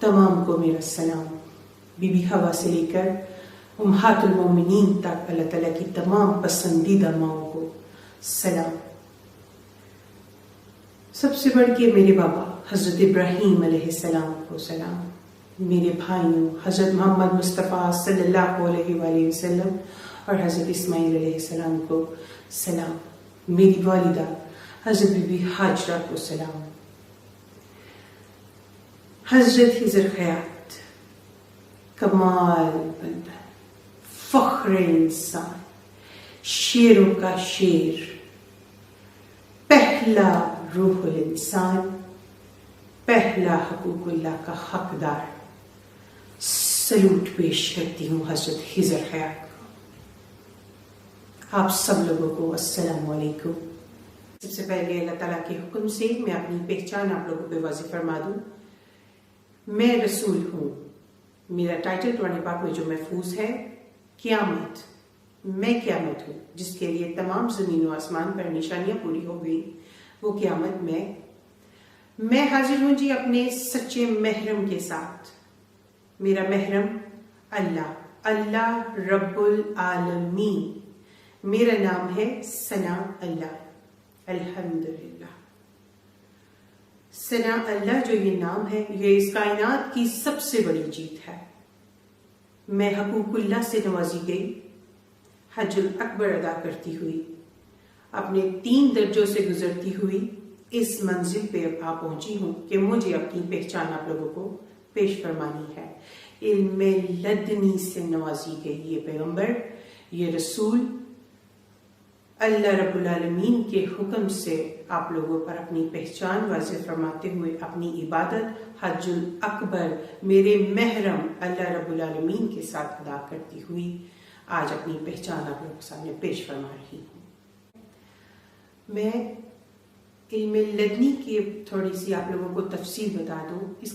تمام کو میرا سلام. بی بی حوا سے لے کر امہات المومنین تک اللہ تعالیٰ کی تمام پسندیدہ ماؤں کو سلام. سب سے بڑھ کے میرے بابا حضرت ابراہیم علیہ السلام کو سلام. میرے بھائیوں حضرت محمد مصطفیٰ صلی اللہ علیہ وآلہ وسلم اور حضرت اسماعیل علیہ السلام کو سلام. میری والدہ حضرت بی بی ہاجرہ کو سلام. حضرت خضر خیات کمال بندہ، فخر انسان، شیروں کا شیر، پہلا روح الانسان، پہلا حقوق اللہ کا حقدار. سلوٹ پیش کرتی ہوں حضرت خضر خیات کو. آپ سب لوگوں کو السلام علیکم. سب سے پہلے اللہ تعالیٰ کے حکم سے میں اپنی پہچان آپ لوگوں پہ واضح فرما دوں. میں رسول ہوں. میرا ٹائٹل قرآن پاک میں جو محفوظ ہے قیامت. میں قیامت ہوں جس کے لیے تمام زمین و آسمان پر نشانیاں پوری ہو گئی. وہ قیامت میں حاضر ہوں جی اپنے سچے محرم کے ساتھ. میرا محرم اللہ رب العالمین. میرا نام ہے ثنا اللہ. الحمدللہ. ثنا اللہ جو یہ نام ہے یہ اس کائنات کی سب سے بڑی جیت ہے. میں حقوق اللہ سے نوازی گئی. حج الاکبر ادا کرتی ہوئی اپنے 3 درجوں سے گزرتی ہوئی اس منزل پہ آ پہنچی ہوں کہ مجھے اپنی پہچان آپ لوگوں کو پیش فرمانی ہے. علم لدنی سے نوازی گئی یہ پیغمبر، یہ رسول، اللہ رب العالمین کے حکم سے آپ لوگوں پر اپنی پہچان واضح فرماتے ہوئے اپنی عبادت حج الاکبر میرے محرم اللہ رب العالمین کے ساتھ ادا کرتی ہوئی آج اپنی پہچان آپ لوگوں کے سامنے پیش فرما رہی ہوں. میں علم لدنی کی تھوڑی سی آپ لوگوں کو تفصیل بتا دوں. اس کا